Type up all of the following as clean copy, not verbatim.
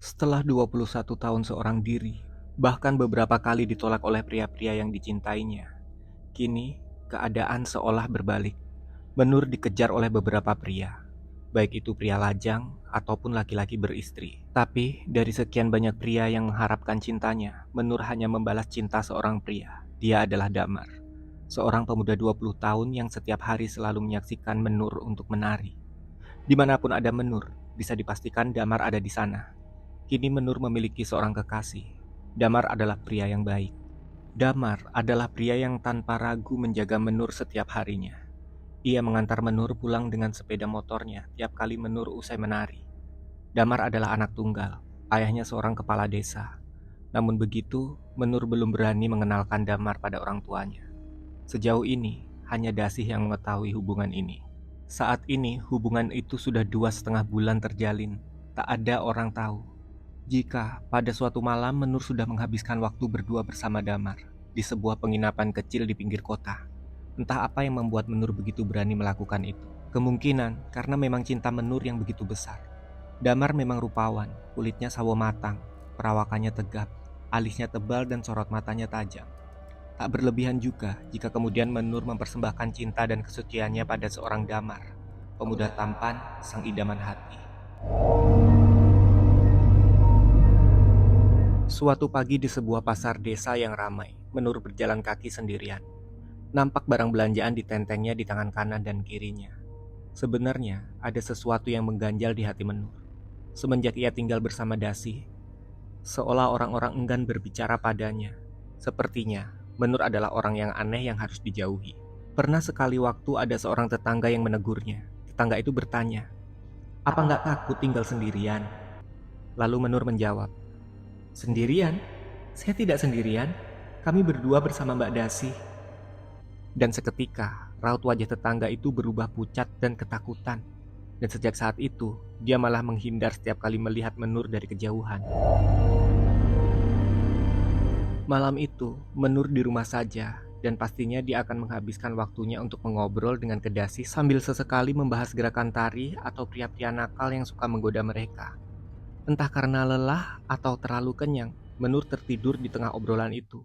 Setelah 21 tahun seorang diri, bahkan beberapa kali ditolak oleh pria-pria yang dicintainya, kini keadaan seolah berbalik. Menur dikejar oleh beberapa pria, baik itu pria lajang ataupun laki-laki beristri. Tapi dari sekian banyak pria yang mengharapkan cintanya, Menur hanya membalas cinta seorang pria. Dia adalah Damar, seorang pemuda 20 tahun yang setiap hari selalu menyaksikan Menur untuk menari. Dimanapun ada Menur, bisa dipastikan Damar ada di sana. Kini Menur memiliki seorang kekasih. Damar adalah pria yang baik. Damar adalah pria yang tanpa ragu menjaga Menur setiap harinya. Ia mengantar Menur pulang dengan sepeda motornya tiap kali Menur usai menari. Damar adalah anak tunggal, ayahnya seorang kepala desa. Namun begitu, Menur belum berani mengenalkan Damar pada orang tuanya. Sejauh ini, hanya Dasih yang mengetahui hubungan ini. Saat ini, hubungan itu sudah 2,5 bulan terjalin. Tak ada orang tahu jika pada suatu malam Menur sudah menghabiskan waktu berdua bersama Damar di sebuah penginapan kecil di pinggir kota. Entah apa yang membuat Menur begitu berani melakukan itu. Kemungkinan karena memang cinta Menur yang begitu besar. Damar memang rupawan, kulitnya sawo matang, perawakannya tegap, alisnya tebal dan sorot matanya tajam. Tak berlebihan juga jika kemudian Menur mempersembahkan cinta dan kesuciannya pada seorang Damar, pemuda tampan, sang idaman hati. Suatu pagi di sebuah pasar desa yang ramai, Menur berjalan kaki sendirian. Nampak barang belanjaan ditentengnya di tangan kanan dan kirinya. Sebenarnya ada sesuatu yang mengganjal di hati Menur. Semenjak ia tinggal bersama Dasih, seolah orang-orang enggan berbicara padanya. Sepertinya Menur adalah orang yang aneh yang harus dijauhi. Pernah sekali waktu ada seorang tetangga yang menegurnya. Tetangga itu bertanya, "Apa nggak takut tinggal sendirian?" Lalu Menur menjawab, "Sendirian? Saya tidak sendirian. Kami berdua bersama Mbak Dasih." Dan seketika, raut wajah tetangga itu berubah pucat dan ketakutan. Dan sejak saat itu, dia malah menghindar setiap kali melihat Menur dari kejauhan. Malam itu, Menur di rumah saja, dan pastinya dia akan menghabiskan waktunya untuk mengobrol dengan Kedasi sambil sesekali membahas gerakan tari atau pria-pria nakal yang suka menggoda mereka. Entah karena lelah atau terlalu kenyang, Menur tertidur di tengah obrolan itu.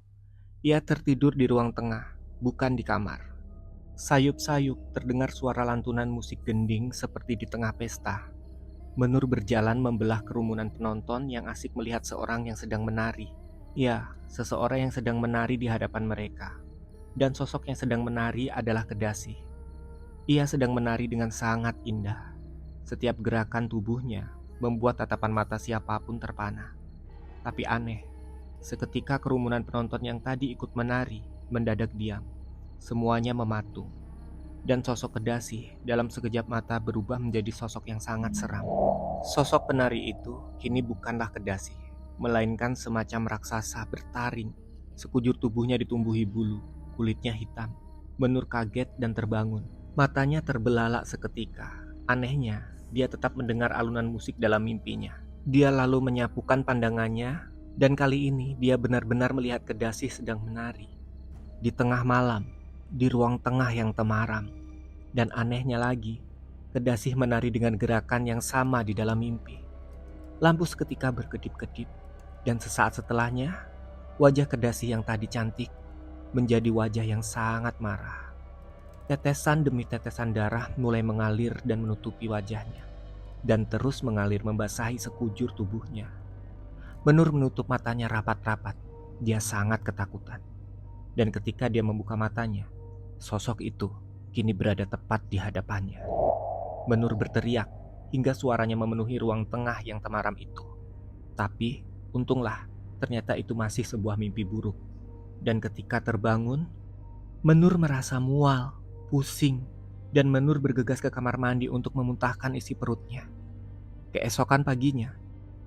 Ia tertidur di ruang tengah, bukan di kamar. Sayup-sayup terdengar suara lantunan musik gending seperti di tengah pesta. Menur berjalan membelah kerumunan penonton yang asik melihat seorang yang sedang menari. Ya, seseorang yang sedang menari di hadapan mereka. Dan sosok yang sedang menari adalah Kedasi. Ia sedang menari dengan sangat indah. Setiap gerakan tubuhnya membuat tatapan mata siapapun terpana. Tapi aneh, seketika kerumunan penonton yang tadi ikut menari mendadak diam. Semuanya mematung. Dan sosok Kedasi dalam sekejap mata berubah menjadi sosok yang sangat seram. Sosok penari itu kini bukanlah Kedasi, melainkan semacam raksasa bertaring. Sekujur tubuhnya ditumbuhi bulu, kulitnya hitam. Menur kaget dan terbangun. Matanya terbelalak seketika. Anehnya, dia tetap mendengar alunan musik dalam mimpinya. Dia lalu menyapukan pandangannya, dan kali ini dia benar-benar melihat Kedasi sedang menari. Di tengah malam, di ruang tengah yang temaram. Dan anehnya lagi, Kedasi menari dengan gerakan yang sama di dalam mimpi. Lampu seketika berkedip-kedip, dan sesaat setelahnya, wajah Kedasi yang tadi cantik menjadi wajah yang sangat marah. Tetesan demi tetesan darah mulai mengalir dan menutupi wajahnya, dan terus mengalir membasahi sekujur tubuhnya. Menur menutup matanya rapat-rapat. Dia sangat ketakutan. Dan ketika dia membuka matanya, sosok itu kini berada tepat di hadapannya. Menur berteriak hingga suaranya memenuhi ruang tengah yang temaram itu. Tapi, untunglah, ternyata itu masih sebuah mimpi buruk. Dan ketika terbangun, Menur merasa mual, pusing, dan Menur bergegas ke kamar mandi untuk memuntahkan isi perutnya. Keesokan paginya,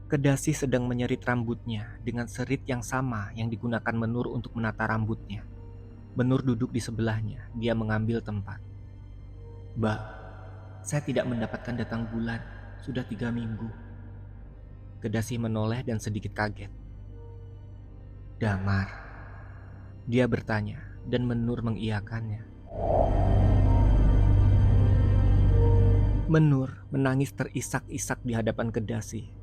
Kedasi sedang menyerit rambutnya dengan serit yang sama yang digunakan Menur untuk menata rambutnya. Menur duduk di sebelahnya, dia mengambil tempat. "Mbak, saya tidak mendapatkan datang bulan, sudah 3 minggu. Kedasi menoleh dan sedikit kaget. "Damar?" dia bertanya, dan Menur mengiyakannya. Menur menangis terisak-isak di hadapan Kedasi.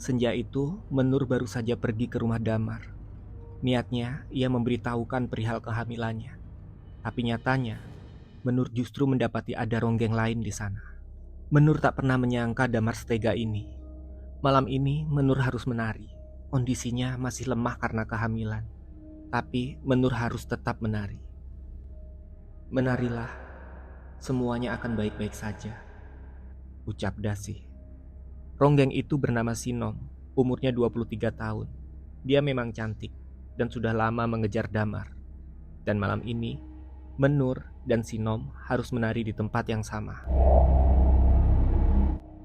Senja itu, Menur baru saja pergi ke rumah Damar. Niatnya, ia memberitahukan perihal kehamilannya. Tapi nyatanya, Menur justru mendapati ada ronggeng lain di sana. Menur tak pernah menyangka Damar setega ini. Malam ini, Menur harus menari. Kondisinya masih lemah karena kehamilan. Tapi Menur harus tetap menari. Menarilah, semuanya akan baik-baik saja, ucap Dasi. Ronggeng itu bernama Sinom, umurnya 23 tahun. Dia memang cantik dan sudah lama mengejar Damar. Dan malam ini, Menur dan Sinom harus menari di tempat yang sama.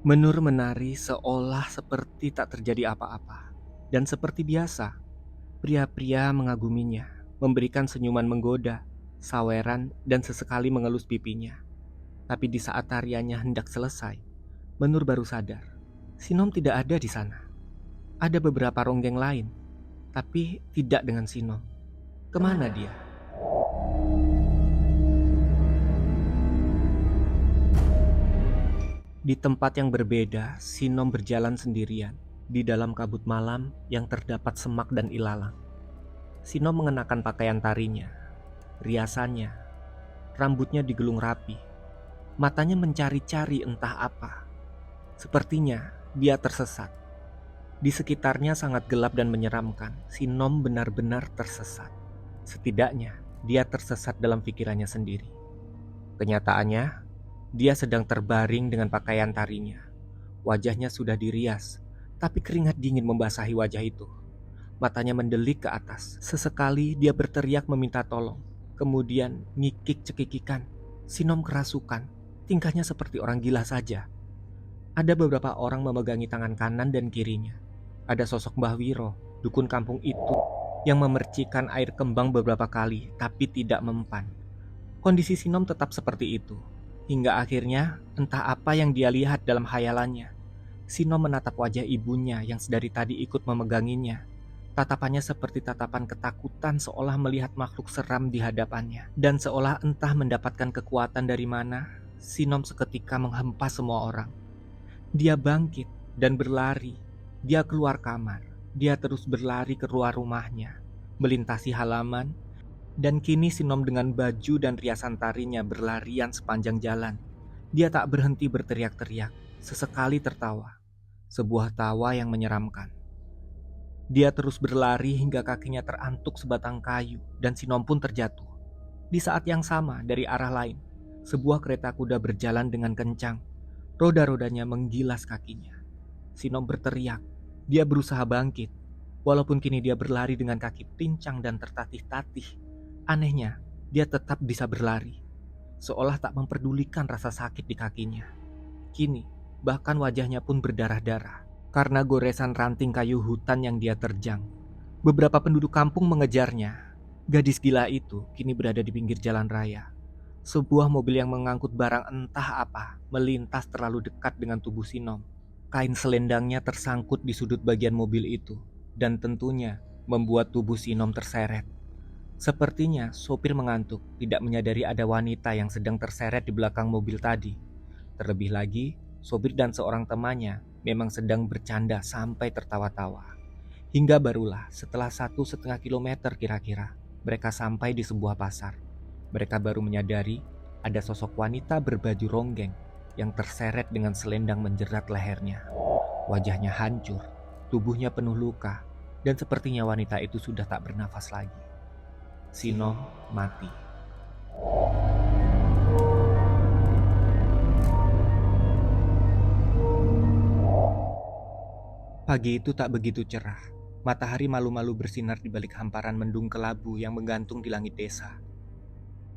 Menur menari seolah seperti tak terjadi apa-apa. Dan seperti biasa, pria-pria mengaguminya, memberikan senyuman menggoda, saweran, dan sesekali mengelus pipinya. Tapi di saat tariannya hendak selesai, Menur baru sadar. Sinom tidak ada di sana. Ada beberapa ronggeng lain, tapi tidak dengan Sinom. Kemana dia? Di tempat yang berbeda, Sinom berjalan sendirian di dalam kabut malam yang terdapat semak dan ilalang. Sinom mengenakan pakaian tarinya, riasannya, rambutnya digelung rapi, matanya mencari-cari entah apa. Sepertinya dia tersesat. Di sekitarnya sangat gelap dan menyeramkan. Sinom benar-benar tersesat. Setidaknya dia tersesat dalam pikirannya sendiri. Kenyataannya, dia sedang terbaring dengan pakaian tarinya. Wajahnya sudah dirias, tapi keringat dingin membasahi wajah itu. Matanya mendelik ke atas. Sesekali dia berteriak meminta tolong. Kemudian ngikik cekikikan. Sinom kerasukan. Tingkahnya seperti orang gila saja. Ada beberapa orang memegangi tangan kanan dan kirinya. Ada sosok Mbah Wiro, dukun kampung itu, yang memercikan air kembang beberapa kali, tapi tidak mempan. Kondisi Sinom tetap seperti itu. Hingga akhirnya, entah apa yang dia lihat dalam khayalannya. Sinom menatap wajah ibunya yang sedari tadi ikut memeganginya. Tatapannya seperti tatapan ketakutan seolah melihat makhluk seram di hadapannya. Dan seolah entah mendapatkan kekuatan dari mana, Sinom seketika menghempas semua orang. Dia bangkit dan berlari. Dia keluar kamar. Dia terus berlari ke luar rumahnya, melintasi halaman, dan kini Sinom dengan baju dan riasan tarinya berlarian sepanjang jalan. Dia tak berhenti berteriak-teriak, sesekali tertawa. Sebuah tawa yang menyeramkan. Dia terus berlari hingga kakinya terantuk sebatang kayu dan Sinom pun terjatuh. Di saat yang sama dari arah lain, sebuah kereta kuda berjalan dengan kencang. Roda-rodanya menggilas kakinya. Sinom berteriak. Dia berusaha bangkit. Walaupun kini dia berlari dengan kaki pincang dan tertatih-tatih. Anehnya, dia tetap bisa berlari. Seolah tak memperdulikan rasa sakit di kakinya. Kini, bahkan wajahnya pun berdarah-darah. Karena goresan ranting kayu hutan yang dia terjang. Beberapa penduduk kampung mengejarnya. Gadis gila itu kini berada di pinggir jalan raya. Sebuah mobil yang mengangkut barang entah apa melintas terlalu dekat dengan tubuh Sinom. Kain selendangnya tersangkut di sudut bagian mobil itu dan tentunya membuat tubuh Sinom terseret. Sepertinya sopir mengantuk, tidak menyadari ada wanita yang sedang terseret di belakang mobil tadi. Terlebih lagi, sopir dan seorang temannya memang sedang bercanda sampai tertawa-tawa. Hingga barulah setelah 1,5 kilometer kira-kira, mereka sampai di sebuah pasar. Mereka baru menyadari ada sosok wanita berbaju ronggeng yang terseret dengan selendang menjerat lehernya. Wajahnya hancur, tubuhnya penuh luka, dan sepertinya wanita itu sudah tak bernafas lagi. Sinom mati. Pagi itu tak begitu cerah. Matahari malu-malu bersinar di balik hamparan mendung kelabu yang menggantung di langit desa.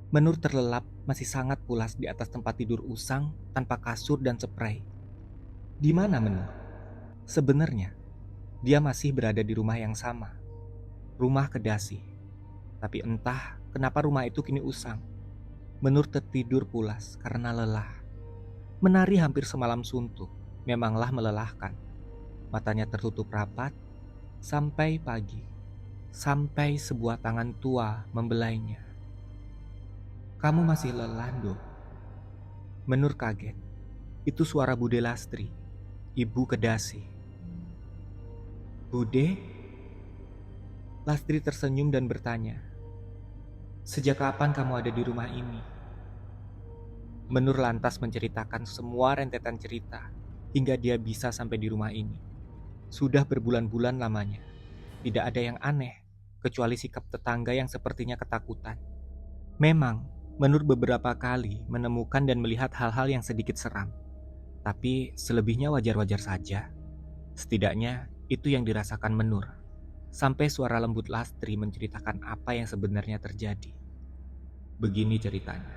Menur terlelap masih sangat pulas di atas tempat tidur usang tanpa kasur dan spray. Di mana Menur? Sebenarnya, dia masih berada di rumah yang sama. Rumah Kedasi. Tapi entah kenapa rumah itu kini usang. Menur tertidur pulas karena lelah. Menari hampir semalam suntuk, memanglah melelahkan. Matanya tertutup rapat sampai pagi. Sampai sebuah tangan tua membelainya. Kamu masih lelah, Dok? Menur kaget. Itu suara Bude Lastri, ibu Kedasi. Bude? Lastri tersenyum dan bertanya, "Sejak kapan kamu ada di rumah ini?" Menur lantas menceritakan semua rentetan cerita hingga dia bisa sampai di rumah ini. Sudah berbulan-bulan lamanya. Tidak ada yang aneh, kecuali sikap tetangga yang sepertinya ketakutan. Memang, Menur beberapa kali menemukan dan melihat hal-hal yang sedikit seram. Tapi selebihnya wajar-wajar saja. Setidaknya itu yang dirasakan Menur. Sampai suara lembut Lastri menceritakan apa yang sebenarnya terjadi. Begini ceritanya.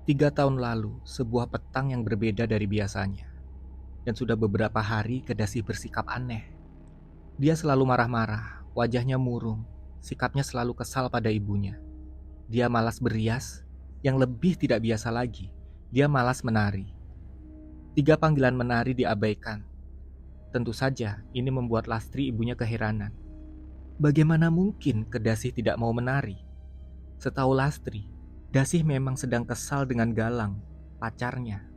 3 tahun lalu, sebuah petang yang berbeda dari biasanya. Dan sudah beberapa hari Kedasi bersikap aneh. Dia selalu marah-marah, wajahnya murung, sikapnya selalu kesal pada ibunya. Dia malas berias, yang lebih tidak biasa lagi, dia malas menari. 3 panggilan menari diabaikan. Tentu saja ini membuat Lastri ibunya keheranan. Bagaimana mungkin Kedasi tidak mau menari? Setahu Lastri, Dasih memang sedang kesal dengan Galang, pacarnya.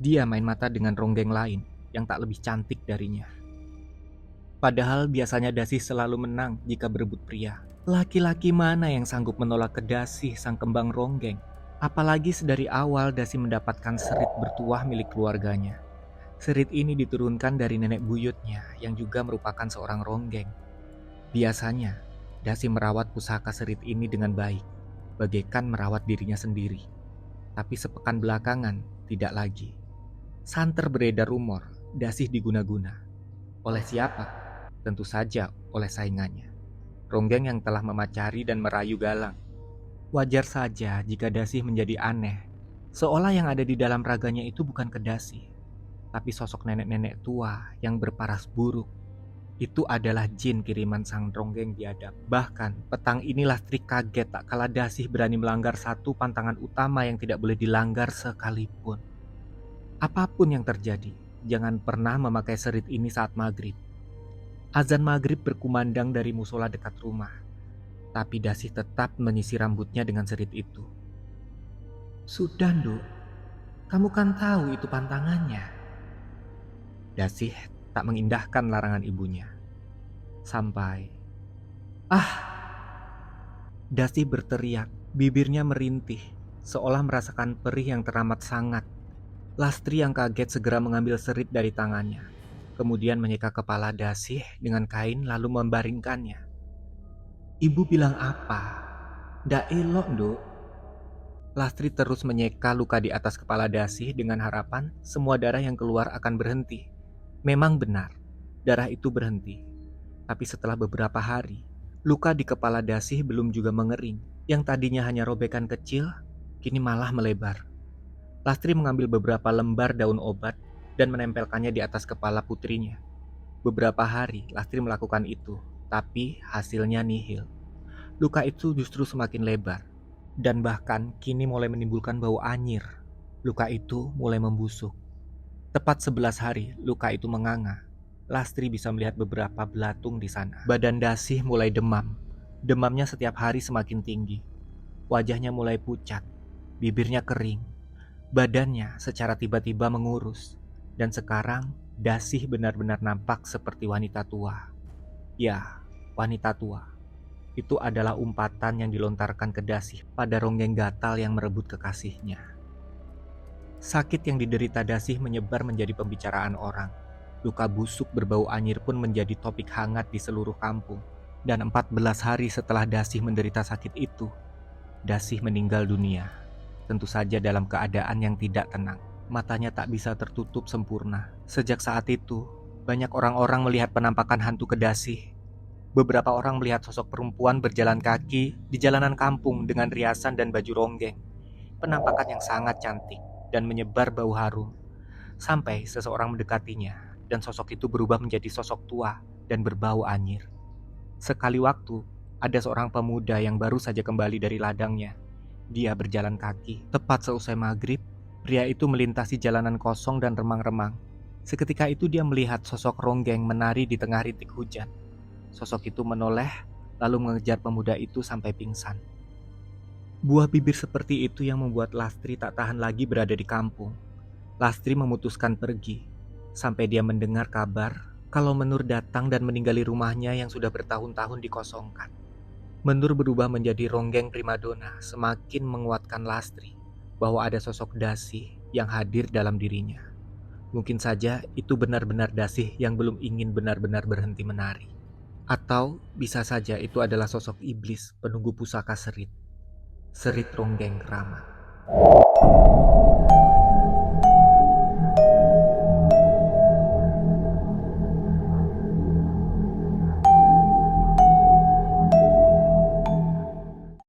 Dia main mata dengan ronggeng lain yang tak lebih cantik darinya. Padahal biasanya Dasih selalu menang jika berebut pria. Laki-laki mana yang sanggup menolak Kedasih sang kembang ronggeng? Apalagi sedari awal Dasih mendapatkan serit bertuah milik keluarganya. Serit ini diturunkan dari nenek buyutnya yang juga merupakan seorang ronggeng. Biasanya, Dasih merawat pusaka serit ini dengan baik, bagaikan merawat dirinya sendiri. Tapi sepekan belakangan, tidak lagi. Santer beredar rumor, Dasih diguna-guna. Oleh siapa? Tentu saja oleh saingannya. Ronggeng yang telah memacari dan merayu Galang. Wajar saja jika Dasih menjadi aneh. Seolah yang ada di dalam raganya itu bukan Kedasih, tapi sosok nenek-nenek tua yang berparas buruk. Itu adalah jin kiriman sang ronggeng biadab. Bahkan petang ini Lastri kaget tak kala Dasih berani melanggar satu pantangan utama yang tidak boleh dilanggar sekalipun. Apapun yang terjadi, jangan pernah memakai serit ini saat maghrib. Azan maghrib berkumandang dari musola dekat rumah, tapi Dasih tetap menyisir rambutnya dengan serit itu. "Sudah, Nduk. Kamu kan tahu itu pantangannya." Dasih tak mengindahkan larangan ibunya. Sampai, Dasih berteriak, bibirnya merintih, seolah merasakan perih yang teramat sangat. Lastri yang kaget segera mengambil serit dari tangannya, kemudian menyeka kepala Dasih dengan kain lalu membaringkannya. "Ibu bilang apa? Ndak elok, Nduk." Lastri terus menyeka luka di atas kepala Dasih dengan harapan semua darah yang keluar akan berhenti. Memang benar, darah itu berhenti. Tapi setelah beberapa hari, luka di kepala Dasih belum juga mengering. Yang tadinya hanya robekan kecil, kini malah melebar. Lastri mengambil beberapa lembar daun obat dan menempelkannya di atas kepala putrinya. Beberapa hari Lastri melakukan itu, tapi hasilnya nihil. Luka itu justru semakin lebar, dan bahkan kini mulai menimbulkan bau anyir. Luka itu mulai membusuk. Tepat 11 hari, luka itu menganga. Lastri bisa melihat beberapa belatung di sana. Badan Dasih mulai demam. Demamnya setiap hari semakin tinggi. Wajahnya mulai pucat, bibirnya kering. Badannya secara tiba-tiba mengurus. Dan sekarang Dasih benar-benar nampak seperti wanita tua. Ya, wanita tua. Itu adalah umpatan yang dilontarkan ke Dasih pada ronggeng gatal yang merebut kekasihnya. Sakit yang diderita Dasih menyebar menjadi pembicaraan orang. Luka busuk berbau anyir pun menjadi topik hangat di seluruh kampung. Dan 14 hari setelah Dasih menderita sakit itu, Dasih meninggal dunia. Tentu saja dalam keadaan yang tidak tenang. Matanya tak bisa tertutup sempurna. Sejak saat itu, banyak orang-orang melihat penampakan hantu Kedasih. Beberapa orang melihat sosok perempuan berjalan kaki di jalanan kampung dengan riasan dan baju ronggeng. Penampakan yang sangat cantik dan menyebar bau harum. Sampai seseorang mendekatinya dan sosok itu berubah menjadi sosok tua dan berbau anyir. Sekali waktu, ada seorang pemuda yang baru saja kembali dari ladangnya. Dia berjalan kaki. Tepat seusai maghrib, pria itu melintasi jalanan kosong dan remang-remang. Seketika itu dia melihat sosok ronggeng menari di tengah rintik hujan. Sosok itu menoleh, lalu mengejar pemuda itu sampai pingsan. Buah bibir seperti itu yang membuat Lastri tak tahan lagi berada di kampung. Lastri memutuskan pergi, sampai dia mendengar kabar kalau Menur datang dan meninggali rumahnya yang sudah bertahun-tahun dikosongkan. Menur berubah menjadi ronggeng primadona, semakin menguatkan Lastri bahwa ada sosok Dasih yang hadir dalam dirinya. Mungkin saja itu benar-benar Dasih yang belum ingin benar-benar berhenti menari. Atau bisa saja itu adalah sosok iblis penunggu pusaka Serit, Serit Ronggeng Keramat.